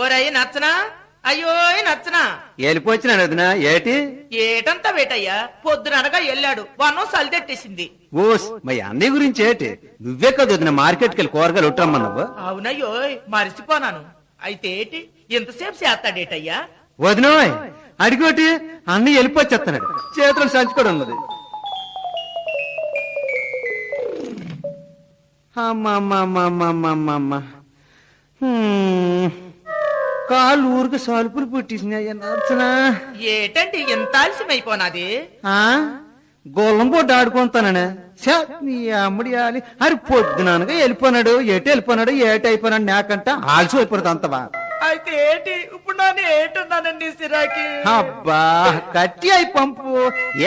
ఓరయ్య నచ్చనా అయ్యో నచ్చనా వెళ్ళిపోచ్చినాడు వదినా ఏటి ఏటంతా వేటయ్యా పొద్దుననగా వెళ్ళాడు వనం సలిదెట్టేసింది. ఓస్ మా అన్నయ్య గురించి ఏటి నువ్వే కదా వదిన మార్కెట్కి వెళ్ళి కూరగాయలు ఉట్టరమ్మన్నావు. అవునయ్యో మరిచిపోనాను. అయితే ఏటి ఎంతసేపు చేస్తాడేటయ్యా? వదినోయ్ అడిగోటి అన్నయ్య వెళ్ళిపోచ్చేస్తున్నాడు, చేతులు సంచుకోవడం ఉన్నది. అమ్మమ్మమ్మమ్మమ్మమ్మ కాళ్ళు ఊరికి సలుపులు పుట్టిసినాయి నచ్చనా. ఏటండి ఎంత ఆలస్యమైపోనాది? గొల్లం పోటీ ఆడుకుంటాననే నీ అమ్మడి ఆలి అది పొద్దుననగా వెళ్ళిపోయినాడు. ఎటు వెళ్ళిపోయినాడు ఏటి అయిపోయినాడు నాకంట ఆలసి అయిపోతుంది అంతవా. అయితే ఏటి ఇప్పుడు నన్ను ఏటున్నానండి సిరాకి. అబ్బా కట్టి అయి పంపు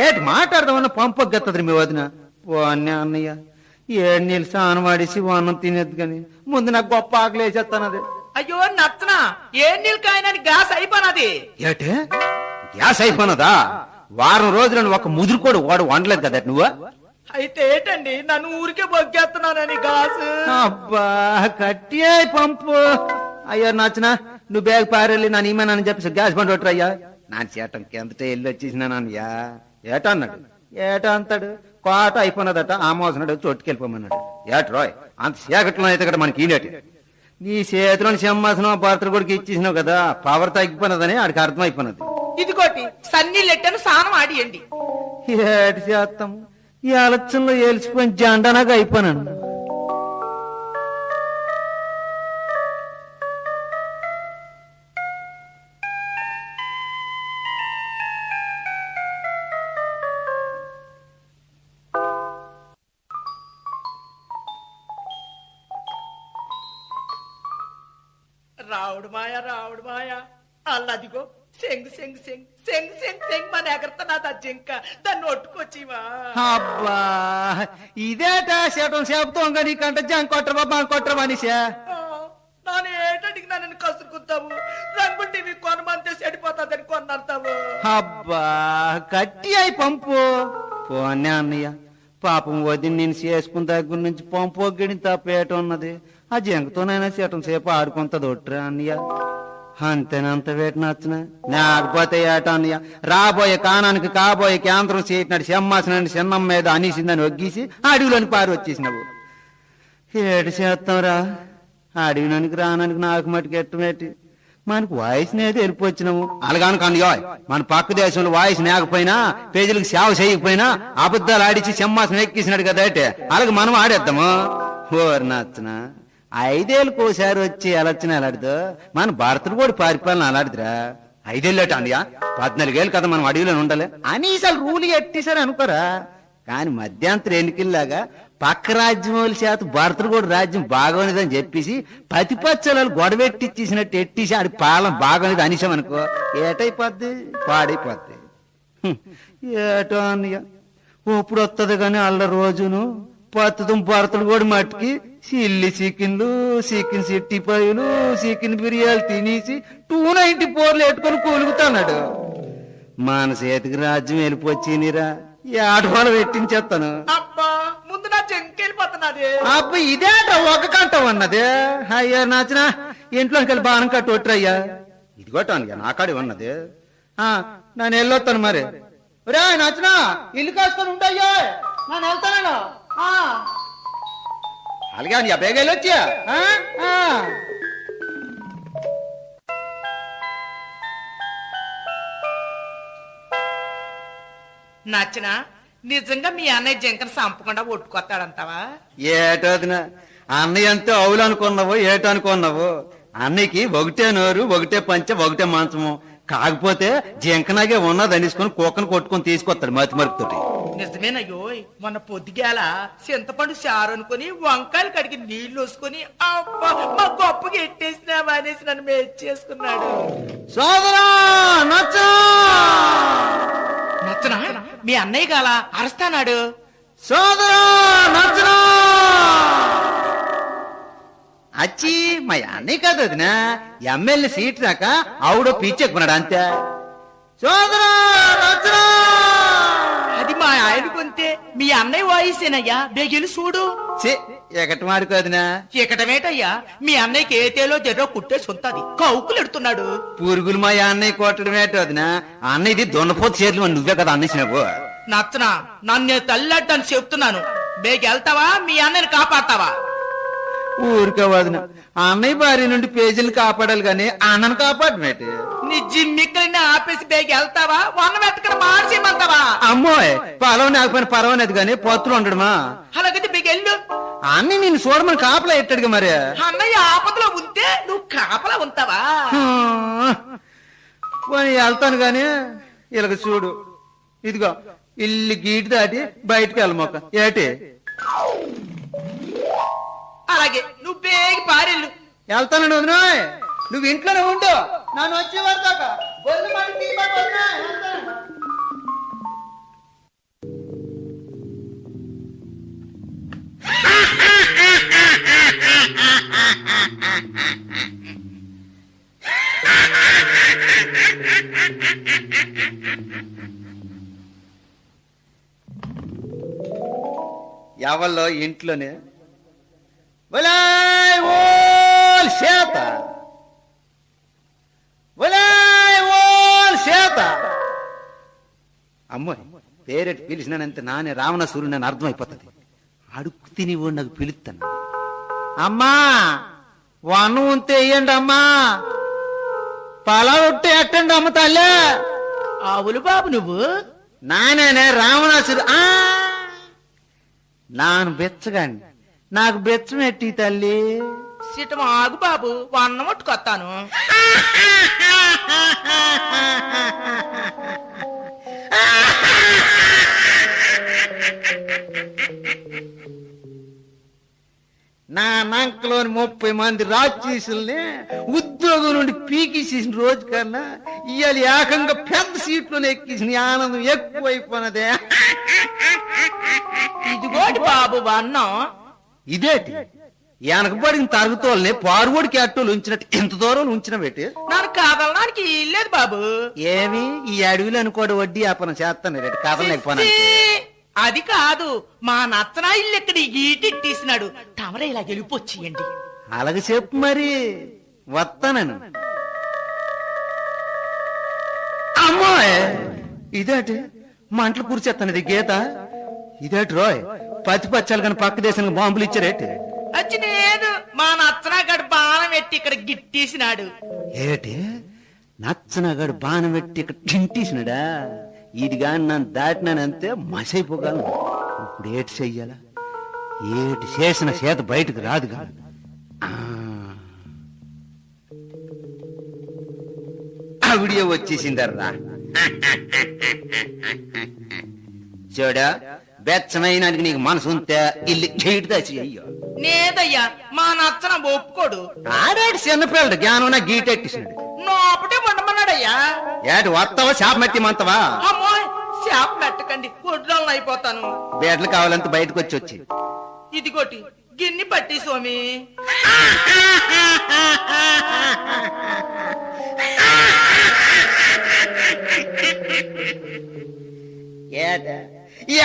ఏటి మాట్లాడదామన్న పంపు గత్తది మీ వదిన. ఓ అన్నయ్య 7 నీళ్ళు స్నానం ఆడేసి అన్నం తినేది కానీ ముందు నాకు గొప్ప ఆకలి వేసేస్తానది. అయ్యో నచ్చనా ఏ నీళ్ళు కాయనని గ్యాస్ అయిపోయినది. ఏటే గ్యాస్ అయిపోయినదా? వారం రోజులను ఒక ముదురు కూడా వాడు వండలేదు కదా నువ్వు. అయితే ఏటండి నన్ను ఊరికే బొగ్గేస్తున్నానని గాసు. అబ్బా కట్టి అయి పంపు. అయ్యో నచ్చనా నువ్వు బ్యాగ్ పారెళ్ళి నన్ను ఏమన్నానని చెప్పేసి గ్యాస్ బండి కొట్టరయ్యా. నా చేటం కిందట వెళ్ళి వచ్చేసినానయ్యా. ఏటా అన్నాడు. ఏటా అంతాడు కోట అయిపోయినదట ఆ మోసనాడు చోటుకెళ్ళిపోమన్నాడు. ఏట రాయ్ అంత చీకట్లో అయితే కదా మనకి ఈనేటి నీ చేతిలోని సింహాసనం భర్తలు కూడా ఇచ్చేసినావు కదా, పవర్ తగ్గిపోయినదని ఆడికి అర్థం అయిపోయినది. ఇదిగోటి సన్నీళ్ళెట్టను స్నానం ఆడియండి. ఏటి చేస్తాం ఈ ఆలోచనలో ఏల్చిపోయిన జెండానాగా అయిపోయినాను. రావుడు మాయ అల్లదిగో సెంగు సెంగు సెంగు సెంగు సెంగు సెంగు మన ఎగరుతున్నది ఆ జింక. దాన్ని ఒట్టుకొచ్చివా. అబ్బా ఇదేట శటం చెబుతాం కానీ కంట జంక్ కొట్టరా బాగా కొట్టరా మనిషా. నాను ఏటడికి నన్ను కసురుకుంటావు? రంగులు టీవీ కొనమంతే చెడిపోతాదని కొనంటావు. అబ్బా కట్టి అయి పంపు. పోనే అన్నయ్య పాపం వదిన నేను చేసుకున్న దగ్గర నుంచి పంపు ఒగ్గిడి తప్పేట ఉన్నది. ఆ జంకతోనైనా చట్టం సేపు ఆడుకుంటది ఒట్రా అన్నయ్య. అంతేనంత వేట నచ్చిన లేకపోతే ఏట అన్నయ్య రాబోయే కానానికి కాబోయే కేంద్రం చేసినాడు సింహాసనాన్ని చిన్నం మీద అనేసిందని ఒగ్గేసి అడవిలోని పారి వచ్చేసినావు. ఏడు చేస్తాంరా అడవిలోనికి రానానికి నాకు మటుకు ఎట్టమేటి మనకు వాయిస్ నేది వెళ్ళిపోచ్చినాము. అలాగనుకోండి మన పక్క దేశంలో వాయిస్ నేకపోయినా ప్రజలకు సేవ చేయకపోయినా అబద్ధాలు ఆడిచి సింహాసనం ఎక్కేసినాడు కదా అంటే అలాగే మనం ఆడేద్దాము. ఓరి నచ్చిన 5 ఏళ్ళకి ఒకసారి వచ్చి ఎలక్షన్ ఎలాడుదో మన భర్తలు కూడా పారిపాలన అలాడుతురా. 5 ఏళ్ళట అండియా 14 ఏళ్ళు కదా మనం అడవిలో ఉండాలి అనీసాలు రూలు ఎట్టేసారు అనుకోరా. కానీ మధ్యాంతర ఎన్నికల్లాగా పక్క రాజ్యం వాళ్ళ చేత భర్తలు కూడా రాజ్యం బాగోనిదని చెప్పేసి ప్రతిపక్షాలు గొడవెట్టిచ్చేసినట్టు ఎట్టేసి ఆడి పాలన బాగోనిది అనిసామనుకో ఏటైపోద్ది పాడైపోద్ది. ఏటో అన్నయ్య ఇప్పుడు వస్తుంది కానీ అల్ల రోజును పత్తుతం భర్తలు కూడా మట్టుకి చిల్లి చికెన్లు చికెన్ 65 చికెన్ బిర్యానీ తినేసి 294 ఎట్టుకొని కూలుగుతున్నాడు. మన చేతికి రాజ్యం వెళ్ళిపోచ్చినిరా ఆటవాళ్ళు పెట్టించేస్తాను. అబ్బా ముందు నా చెంకెళ్ళిపోతున్నది. అబ్బా ఇదేట ఒక కంటం అన్నది. అయ్యా నాచిన ఇంట్లోకి వెళ్ళి బాణం కట్టు ఒట్టరయ్యా. ఇదిగోటాను నాకాడి ఉన్నది. నేను వెళ్ళొస్తాను మరి. రే నచ్చిన ఇల్లు కాసుకొని ఉంటాయ్యా నేను వెళ్తాను. అలాగే నీ బేగ వెళ్ళొచ్చా. నచ్చిన నిజంగా మీ అన్నయ్య జంకను చంపకుండా ఒట్టుకొస్తాడంటావా? ఏటోదిన అన్నయ్య అంతే అవులు అనుకున్నావు ఏటో అనుకున్నావు. అన్నయ్యకి ఒకటే నోరు ఒకటే పంచ ఒకటే మంచము. కాకపోతే జింకనాగే ఉన్నది అనేసుకొని కుక్కను కొట్టుకొని తీసుకొస్తాడు మతి మరుపుతోటి. నిజమేనయ్యో మొన్న పొద్దుగాల చింతపండు చారు అనుకుని వంకాయలు కడిగి నీళ్లు వేసుకుని అబ్బా మా గొప్పగా ఎట్టేసినావా అనేసి నన్ను మెచ్చేసుకున్నాడు. సోదరా నచ్చనా మీ అన్నయ్య గాల అరస్తానాడు. సోదరా నచ్చనా అచ్చి మా అన్నయ్య కాదు వదినా ఎమ్మెల్యే సీట్ రాక ఆవిడ పీచెక్కున్నాడు అంతే. సోదరా నచ్చనా అది మా ఆయన కొంతే మీ అన్నయ్య వాయిసేనయ్యా బేగిలి చూడు. ఎకటి మాడుకోదినా చీకటమేటయ్యా మీ అన్నయ్యకి ఏతేలో జర్రో కుట్టేసి ఉంటది కౌకులు ఎడుతున్నాడు. పురుగులు మా అన్నయ్య కొట్టడమేట వదినా. అన్నయ్యది దొండపోతు చేతులు నువ్వే కదా అన్నేసినావు. నచ్చనా నన్ను తల్లడ్డని చెప్తున్నాను. బేగెళ్తావా మీ అన్నయ్యని కాపాడతావా? ఊరికే వదిన, అన్నయ్య భార్య నుండి పేజీలు కాపాడాలి గాని అన్నను కాపాడమేటి. నీ జిమ్మిక్కల్ని ఆపేసి బేగెళ్తావా వన్న వెతకని మార్చేయమంటావా? అమ్మోయ్ పొలం నాకపోయిన పర్వాలేదు గాని పొత్తులు ఉండడమా. అలాగైతే బేగెళ్ళు. అన్ని నేను చూడమని కాపలా ఎట్టాడుగా మరి. అన్నయ్య ఆపదలో ఉంటే నువ్వు కాపలా ఉంటావా? పోనీ వెళ్తాను గాని ఇలాగ చూడు, ఇదిగో ఇల్లు గీటి దాటి బయటికి వెళ్ళమోక ఏటి. అలాగే నువ్వు బేగి పారెళ్ళు. వెళ్తానండి వదిన, నువ్వు ఇంట్లోనే ఉండు. నన్ను వచ్చే వరదాకా ఎవల్లో ఇంట్లోనే ఒలాయ్ ఓల్ చేత, ఒలాయ్ ఓల్ చేత. అమ్మోయ్ పేరెట్టి పిలిచినానంతే నానే రావణ సూర్యుడు అని అర్థమైపోతుంది. అడుగు తిని నాకు పిలుస్తాను. అమ్మా వన్నం ఉంటే వేయండి అమ్మా, పలావుట్టే ఎట్టండి అమ్మ తల్లే. ఆవులు బాబు నువ్వు నానే రావణాసురు. నాను బెచ్చగాని నాకు బెచ్చమెట్టి తల్లి. సిటం ఆగు బాబు వన్న ముట్టుకొత్తాను. నా నంకలోని 30 మంది రాక్షసుల్ని ఉద్యోగం నుండి పీకేసేసిన రోజు కన్నా ఇవాళ ఏకంగా పెద్ద సీట్లోనే ఎక్కేసిన ఆనందం ఎక్కువైపోయినదే. ఇదిగోటి బాబు వన్నం. ఇదేటి వెనకబడిన తరగతోళ్ళని పారుగోడికి అట్టోళ్ళు ఉంచినట్టు ఎంత దూరం ఉంచిన పెట్టి నన్ను కాదలడానికి ఇల్లేదు బాబు. ఏమి ఈ అడవిలో అనుకోడు వడ్డీ వ్యాపారం చేస్తాను రేటు కాదలేకపోయినా. అది కాదు మా నచ్చనా ఇల్లు ఎక్కడ గీటిట్టిసినాడు. తమరే ఇలా గెలిపొచ్చేయండి. అలాగే చెప్పు మరి వస్తానను. అమ్మాయి ఇదేటి మంటలు కూర్చేస్తాను ఇది గీత. ఇదేటి రోయ్ పచ్చి పచ్చాలు కానీ పక్క దేశానికి బాంబులు ఇచ్చారేటి. వచ్చి లేదు మా నచ్చనా గడు బాణం పెట్టి ఇక్కడ గిట్టేసినాడు. ఏటి నచ్చనగాడు బాణం పెట్టి ఇక్కడ గింటేసినాడా? ఇది గాని నన్ను దాటినానంతే మసైపోగలను. ఇప్పుడు ఏటి చెయ్యాలా? ఏటి చేసిన చేత బయటకు రాదుగా. ఆవిడియో వచ్చేసిందర్రా. చూడా బెచ్చమైనానికి నీకు మనసు ఉంటే ఇల్లు గీటుదా చెయ్యో. లేదయ్యా మా నచ్చన ఒప్పుకోడు. ఆడాడు చిన్నపిల్లడు జ్ఞానం గీటెట్టేసాడు. లోపటే ఉండమన్నాడయ్యా. ఏటి వస్తావా చేప మెట్టి మంతవా? అమ్మాయి చేప మెట్టకండి ఒడ్లను అయిపోతాను. బేటలు కావాలంత బయటకు వచ్చి ఇదిగోటి గిన్నె పట్టి స్వామి.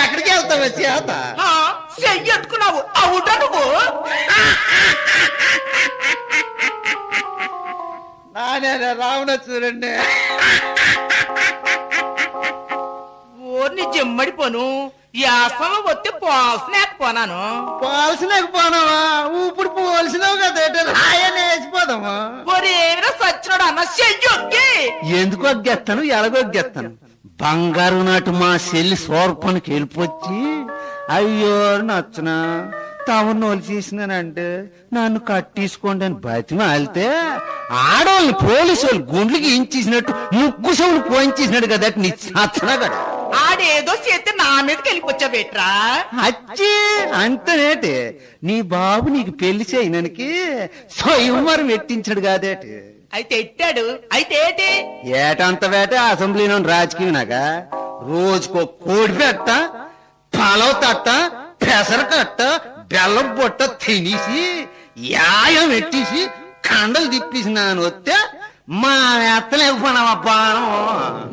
ఎక్కడికి వెళ్తావా చేత? చెయ్యట్టుకున్నావు అవుట నువ్వు. నానే రావణ చూడండి. ఓర్ని జమ్మడిపోను యాసంలో వస్తే పోల్సలేకపోనాను. పోల్సలేకపోనావా? ఇప్పుడు పోల్సినావు కదా వేసిపోదామా? ఒరేమిరా సచ్చినాడు అన్న చెయ్యొక్కి. ఎందుకు అగ్గేస్తాను ఎలాగొగ్గేస్తాను? బంగారు నాటు మా చెల్లి సోర్పనికి వెళ్ళిపోచ్చి అయ్యో నచ్చనా తమను వాళ్ళు చేసినానంటే నన్ను కట్టేసుకోండి అని బతిమ వెళ్తే ఆడవాళ్ళని పోలీసు వాళ్ళు గుండ్లకి ఇంచేసినట్టు ముక్కు సౌలు పోయించేసినాడు కదా నీ నచ్చనా కదా. ఆడేదో చేస్తే నా మీదకి వెళ్ళిపోచ్చా బెట్రా. అచ్చి అంతనేటి నీ బాబు నీకు పెళ్లి చేయడానికి స్వయంవరం ఎట్టించాడు కాదేటి. అయితే ఎట్టాడు అయితే ఏంటి? ఏటంత వేట అసెంబ్లీలో రాజకీయనాగా రోజుకో కోడి పెట్ట పలవ తట్ట పెసర కట్ట బెల్లం పొట్ట తినేసి యాయం ఎట్టేసి కండలు తిప్పేసి నాను వస్తే మా ఎత్తలేకపోయినావా బాణం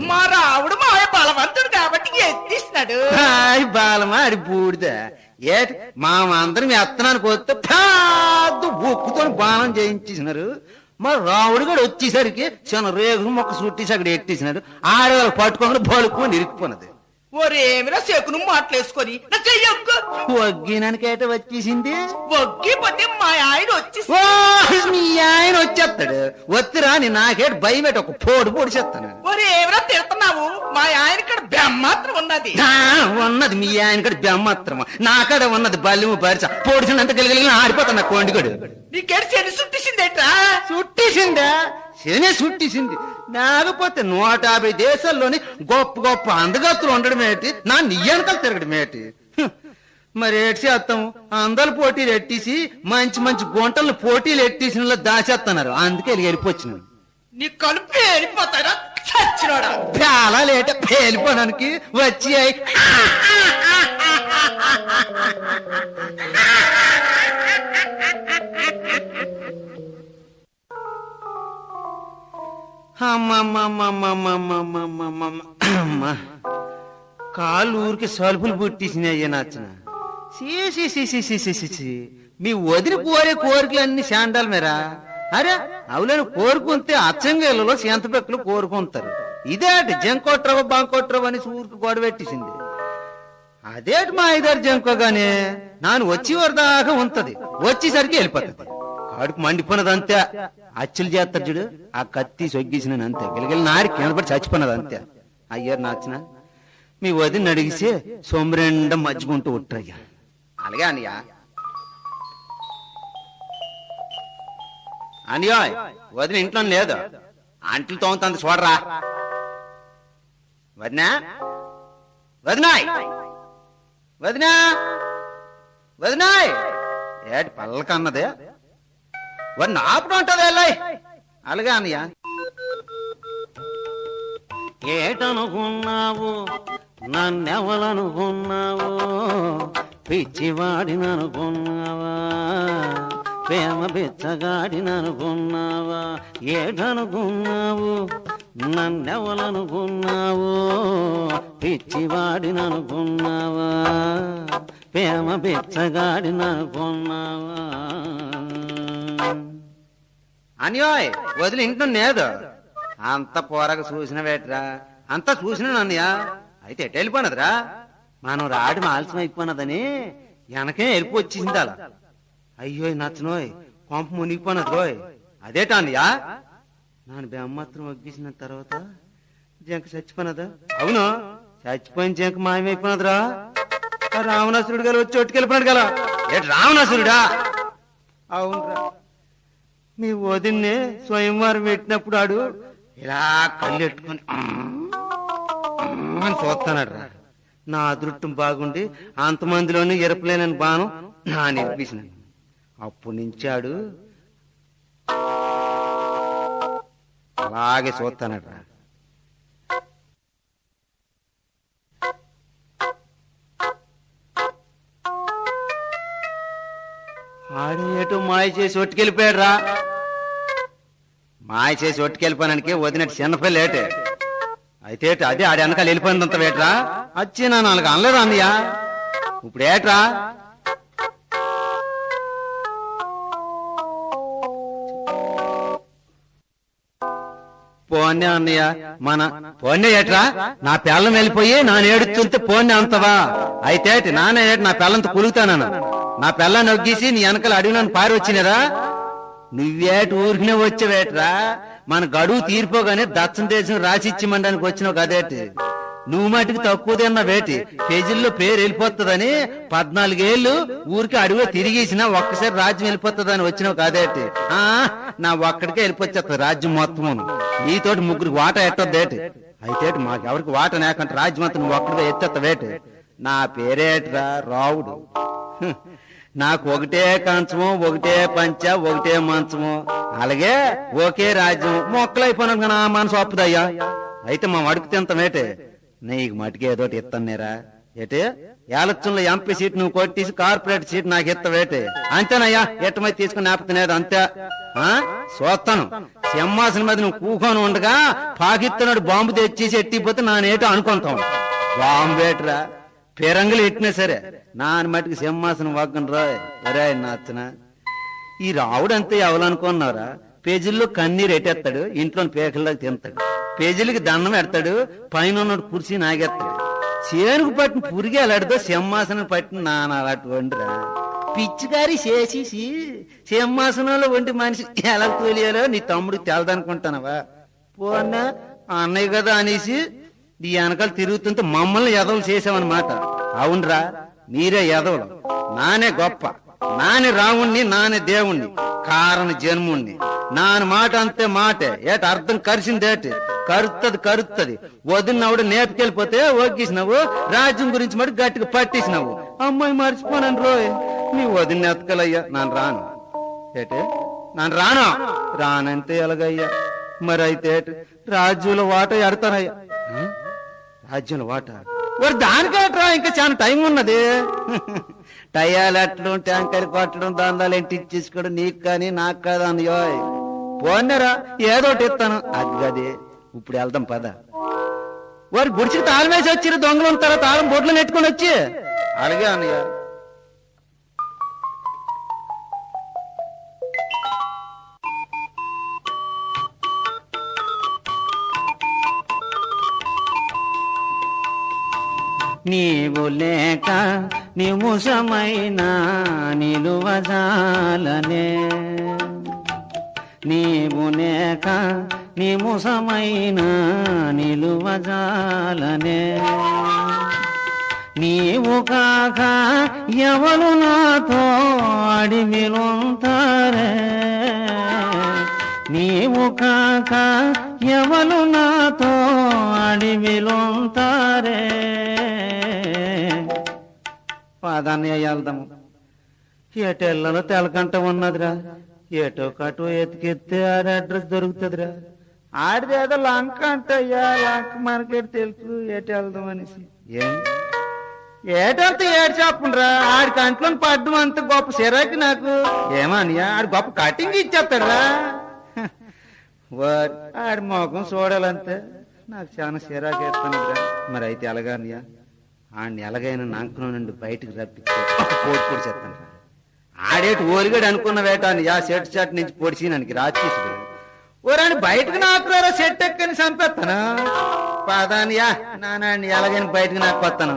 మా రావుడు మాయ బలవంతుడు కాబట్టి ఎత్తిస్తున్నాడు. బాలమా అది బూడిద ఏటి మా అందరం ఎత్తనానికి వస్తే పెద్ద ఉక్కుతో బాణం చేయించేసినారు. మరి రావుడు కూడా వచ్చేసరికి చిన్న రేగు మొక్క చుట్టేసి అక్కడ ఎట్టేసినాడు. ఆడవాళ్ళు పట్టుకోకుండా బలుకొని ఇరికిపోయినది. ఓరేమిరా శకును మాటలేసుకొని నా చెయ్యొక్క వగ్గినానికేట వచ్చేసింది. వగ్గిపోతే మా ఆయన వచ్చి ఓ, మీ ఆయన వచ్చేస్తాడు. వత్తిరా నీ నాకేట భయం పెట్టి ఒక పోడు పొడిచేస్తాను. ఓరేమిరా తిడుతున్నావు? మా ఆయన ఇక్కడ బ్రహ్మాత్రం ఉన్నది. ఉన్నది మీ ఆయన కూడా బెమ్మత్రమా, నాకాడ ఉన్నది బల్లిము పరిచ పొడిచినంత గెలిగలిగిన ఆడిపోతాను. నా కొండిగడు నీకేడు శని సుట్టిసిందేట్రా? చుట్టేసిందా? శనే చుట్టేసింది. లేకపోతే 150 దేశాల్లోని గొప్ప గొప్ప అందగత్తులు ఉండడం ఏంటి, నా నియ్యనకలు తిరగడం ఏంటి? మరి ఏటి చేస్తాం? అందాల పోటీలు ఎట్టేసి మంచి మంచి గుంటలను పోటీలు ఎట్టేసిన దాచేస్తున్నారు. అందుకే వెళ్ళిపోచ్చినాను. నీ కలుపు వెళ్ళిపోతారా చచ్చినోడా? చాలా లేట పేలిపోవడానికి వచ్చి కాళ్ళు ఊరికి సలుపులు పుట్టేసినాయ్యా నచ్చిన. మీ వదిన కోరే కోరికలన్నీ శాండాలు మేరా. అరే అవులేని కోరుకుంటే అచ్చంగేళ్ళలో సెంతపెక్కలు కోరుకుంటారు. ఇదేటి జంకొట్రవ బంకొట్రవ అని ఊరికి గొడవ పెట్టేసింది. అదేటి మా ఐదారు జంకోగానే నాను వచ్చి వరదాకా ఉంటది. వచ్చేసరికి వెళ్ళిపోతుంది. కాడుకు మండిపోయినది అంతే. అచ్చులు చేస్తారు చూడు, ఆ కత్తి సొగ్గేసిన అంతే. గిలగిలి నాడి కిందపడి చచ్చిపోయినది అంతే. అయ్యారు నాచిన మీ వదిన అడిగితే సొమ్మిరెండ మజ్జుకుంటూ ఉట్టయ్యా. అలాగే అనియా అనియో వదిన ఇంట్లో లేదు. అంట్లు తోముతుంది చూడరా. వదినా వదినాయ్ వదినా వదినాయ్ ఏటి పల్లకన్నదే వదిన ఆపడం ఉంటది. వెళ్ళాయి అలాగే అనియా. ఏటనుకున్నావు నన్నెవలనుకున్నావు, పిచ్చివాడిననుకున్నావా, ప్రేమ బిచ్చగాడిననుకున్నావా, ఏటనుకున్నావు నన్నెవలనుకున్నావు, పిచ్చివాడిననుకున్నావా, ప్రేమ బిచ్చగాడిననుకున్నావా. అనియోయ్ వదిలి ఇంట్లో లేదు. అంత పోరగా చూసిన వేటరా, అంతా చూసిన అన్నయ్య. అయితే ఎటు వెళ్ళిపోయినదిరా? మనం రాడి ఆలస్యం అయిపోయినదని వెనకే వెళ్ళిపో వచ్చేసింది అలా. అయ్యో నచ్చనోయ్ కొంప మునిగిపోయినది రోయ్. అదేటా అన్నయ్య? నాను బెమ్మత్రం వగ్గిసిన తర్వాత జంక చచ్చిపోయినదా? అవును, చచ్చిపోయిన జంక మాయమైపోయినదిరా. రావణాసురుడు గల వచ్చి ఒట్టుకెళ్ళిపోయినాడు గల. ఏటి రావణాసురుడా? అవునరా. మీ వదిన్నే స్వయంవారం పెట్టినప్పుడు ఆడు ఇలా కళ్ళెట్టుకొని చూస్తానడు రా. నా అదృష్టం బాగుండి అంతమందిలోనే ఎరపలేనని బాణం నా నిలిపేసిన. అప్పటి నుంచి ఆడు అలాగే చూస్తానడు రా. ఆడేటో మాయ చేసి ఒట్టుకెళ్ళిపోయాడు రా. మాయ చేసి ఒట్టుకెళ్ళిపోయానికి వదినట్టు చిన్నపిల్ల ఏటే. అయితే అదే ఆడి వెనకాల వెళ్ళిపోయిందంత వేట్రా. వచ్చి నా 4 అనలేదా అన్నయ్య? ఇప్పుడు ఏట్రా? పోన్నే అన్నయ్య మన పోన్నే ఏట్రా? నా పిల్లం వెళ్ళిపోయి నా ఏడుతుంటే పోన్నే అంతవా? అయితే నాన్న ఏటి నా పిల్లంతో కులుగుతానన్నా. నా పిల్లని ఒగ్గేసి నీ వెనకాల అడవిలో పారి వచ్చినరా? నువ్వేటి ఊరికినే వచ్చేవేట్రా? మన గడువు తీరిపోగానే దచ్చం దేశం రాసిచ్చిమండానికి వచ్చినావు కదేటి. నువ్వు మటుకు తక్కువ తిన్నా వేటి పేజీల్లో పేరు వెళ్ళిపోతుందని 14 ఏళ్ళు ఊరికి అడవిలో తిరిగేసినా ఒక్కసారి రాజ్యం వెళ్ళిపోతుందని వచ్చినావు కదేటి. నా ఒక్కడికే వెళ్ళిపోతుంది రాజ్యం మొత్తము. నీతోటి 3 వాటా ఎట్టొద్దేటి. అయితే మాకెవరికి వాట లేకంటే రాజ్యం అంతా నువ్వు ఒక్కడిగా ఎత్తేవేటి. నా పేరేట్రా? రావుడు. నాకు ఒకటే కంచము, ఒకటే పంచ, ఒకటే మంచము, అలాగే ఒకే రాజ్యం. మొక్కలైపోయినాను నా మనసు ఒప్పుదయ్యా. అయితే మా అడుగు తింటామేటే. నీకు మటుకే ఏదోటి ఇస్తానేరా ఏటే. ఎలక్షన్లో ఎంపీ సీట్ నువ్వు కొట్టేసి కార్పొరేట్ సీట్ నాకు ఇత్తవేటే అంతేనయ్యా ఎట్టమై తీసుకుని ఆపుతున్నది అంతే చూస్తాను సింహాసనం మీద నువ్వు కూకొని ఉండగా పాకిస్తున్నాడు బాంబు తెచ్చేసి ఎట్టిపోతే నానేటో అనుకుంటాం బాంబు ఏట్రా పెరంగులు ఎట్టినా సరే నాని మటుకు సింహాసనం వగ్గను రాయ్ నాచన ఈ రావుడంతే ఎవరనుకున్నారా పేజీల్లో కన్నీరు ఎట్టేస్తాడు ఇంట్లో పేకల్లోకి తింటాడు పేజీలకి దండం పెడతాడు పైన ఉన్నాడు కుర్చీ నాగేస్తాడు చేనుకు పట్టిన పురిగి అలాడితో సింహాసనం పట్టిన నాన్న అలాంటి వండిరా పిచ్చిగారి చేసేసి సింహాసనంలో వంటి మనిషి ఎలా తోలియాలో నీ తమ్ముడికి తెలదనుకుంటానవా పోన్నా అన్నయ్య కదా అనేసి ఈ వెనకాల తిరుగుతుంటే మమ్మల్ని ఎదవలు చేసావన్నమాట అవునరా మీరే ఎదవలు నానే గొప్ప నాని రావుణ్ణి నాని దేవుణ్ణి కారణ జన్ముణ్ణి నాని మాట అంతే మాటే ఏట అర్థం కరిసిందేటి కరుత్తది వదిలినవుడు నేపుకెళ్ళిపోతే ఓకేసినావు రాజ్యం గురించి మరి గట్టిగా పట్టేసినావు అమ్మాయి మర్చిపోనాను రోయ్ నీ వదిలిన ఎత్తకలయ్యా నాను రాను ఏటే నాను రానంతే ఎలాగయ్యా మరి అయితే రాజ్యంలో వాట ఎడతానయ్యా రాజ్యంలో వాట వాడు దానికేట్రా ఇంకా చాలా టైం ఉన్నది టయాలు ఎట్టడం ట్యాంకర్లు కొట్టడం దందాలు ఏంటి ఇచ్చేసుకోవడం నీకు కానీ నాకు కాదా అన్నయో పోన్నారా ఏదోటి ఇస్తాను అది గది ఇప్పుడు వెళ్దాం పద వారి గుడిచికి తాళం వేసి వచ్చి దొంగలు ఉంటారా తాళం బొట్లు నెట్టుకొని వచ్చి అలాగే అన్నయ్య నీవు లేక నిముషమైన నిలువజాలనే నీవు లేక నిముషమైన నిలువజాలనే నీవు కాక ఎవరు నాతో అడిమిలుంటారే నీవు కాక ఎవరు నాతో అడిమిలుంటారే పాదాన్ని వెళ్దాము ఏటెల్లలో తెలకంట ఉన్నదిరా ఏటో కటో ఎతికెత్తే ఆడ అడ్రస్ దొరుకుతుందిరా ఆడిదేదో లంక అంటయ్యా లంక మార్కెట్ తెలుసు ఏట వెళ్దాం అనేసి ఏటంతా ఏడు చెప్పండిరా ఆడి కంట్లో పడ్డం అంత గొప్ప సిరాకి నాకు ఏమనియా ఆడు గొప్ప కటింగ్ ఇచ్చేస్తాడురా ఆడి మొఖం చూడాలంతే నాకు చాలా సిరాకి ఎత్తానురా మరి అయితే ఎలాగానియా ఆడిని ఎలాగైనా నాంకులో నుండి బయటకు రప్పించి పొడి చేస్తాను ఆడేటి ఓలిగడు అనుకున్న వేటాన్ని యా సెట్ షాట్ నుంచి పొడిచినానికి రాచేసుడు ఓరాని బయటకు నాకురారా సెట్ ఎక్కని చంపేస్తాను పాదానియా నానాన్ని ఎలాగైనా బయటకు నాకు వస్తాను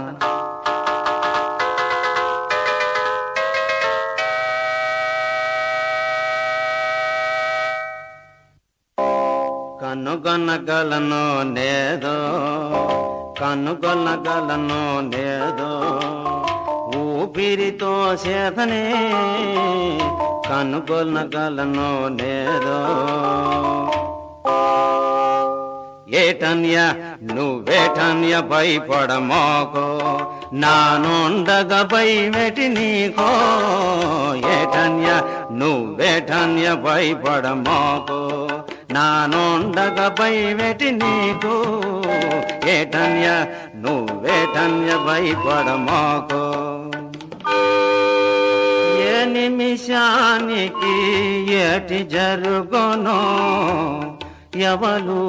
కనుగొనగలను నేదో కనుగొనగలను నేదో ఊపిరితో చేతనే కనుగొనగలను నేదో ఏటన్య నువ్వేటన్య భయపడమోకో నానుండగా భయమెటి నీకో ఏటన్య నువ్వేటన్య భయపడమోకో నానుండగా భయమెటి నీకు ఏటన్య నువ్వేటన్య భయపడమోకో ఏ నిమిషానికి ఏటి జరుగునో ఎవలూహించెదరో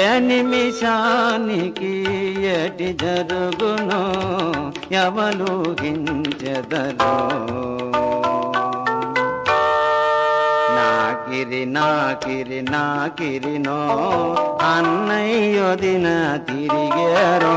ఏ నిమిషానికి ఏటి జరుగునో ఎవలూహించెదరో నాకిరినో అన్నయ్యొదిన తిరిగేరో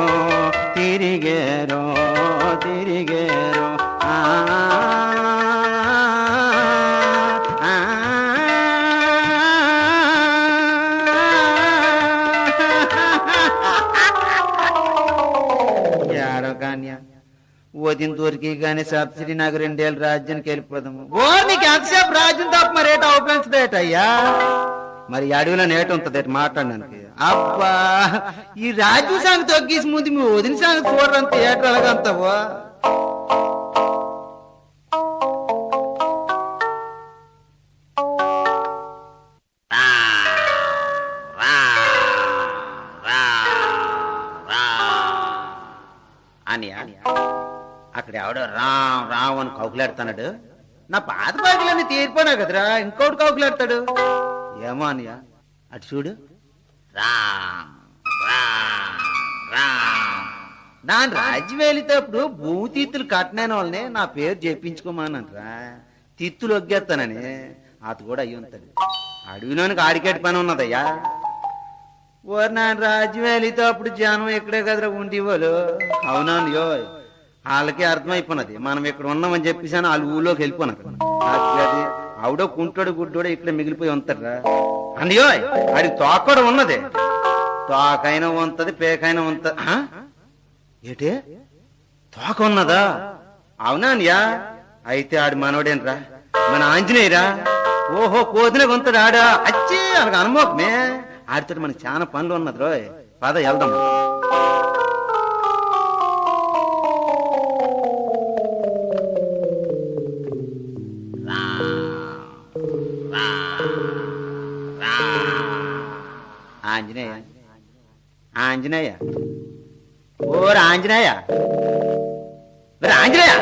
ఏడో కాన్యా వదిన దొరికి కానీ సబ్సిడీ నాకు 2 ఏళ్ళు రాజ్యానికి వెళ్ళిపోదాము ఓ నీకు ఎంతసేపు రాజ్యం తప్ప మరి ఏటో అవుపించదేటయ్యా మరి అడవిలో నేట ఉంటది మాట్లాడడానికి అబ్బా ఈ రాజ్యం సంగతి తొగ్గేసి ముందు మీ వదిన సంగతి చూడరంత ఏటో అలాగంతావో అనియా అక్కడ ఎవడో రామ్ రామ్ అని కౌకులాడుతున్నాడు. నా పాత బాగులన్నీ తీరిపోయినా కదరా, ఇంకోటి కౌకులాడతాడు. ఏమో అనియా అటు చూడు. రామ్ రామ్ రామ్. నా రాజ్యం వెళితేప్పుడు భూమి తీత్తులు కట్టిన వాళ్ళని నా పేరు చెప్పించుకోమానంటరా. తిత్తులు ఒగ్గేస్తానని అత కూడా అయ్యి ఉంటాడు. అడవిలోనికి ఆడికేటి పని ఉన్నదయ్యా. ఓరు నా రాజ్యం వెళితే అప్పుడు జనం ఇక్కడే కదరా ఉండేవాళ్ళు. అవునాను యో, వాళ్ళకి అర్థమైపోయినది మనం ఇక్కడ ఉన్నామని చెప్పేసాను. వాళ్ళు ఊళ్ళోకి వెళ్ళిపోయినారు. అది ఆవిడో కుంటోడు గుడ్డోడు ఇక్కడ మిగిలిపోయి ఉంటారా. అన్నయో అది తోక కూడా ఉన్నది. తోకైనా ఉంటది, పేకైనా ఉంటది. ఏటే తోక ఉన్నదా? అవునా అనియా? అయితే ఆడు మనోడేనరా, మన ఆంజనేయరా. ఓహో కోదిన కొంతడు ఆడా. అచ్చి అనకు అనుమోకమే. ఆడితో మనకి చాలా పనులు ఉన్నది రోయ్. పద వెళ్దాం. ఆంజనేయ ఆంజనేయ ఓ ఆంజనేయ ఆంజనేయ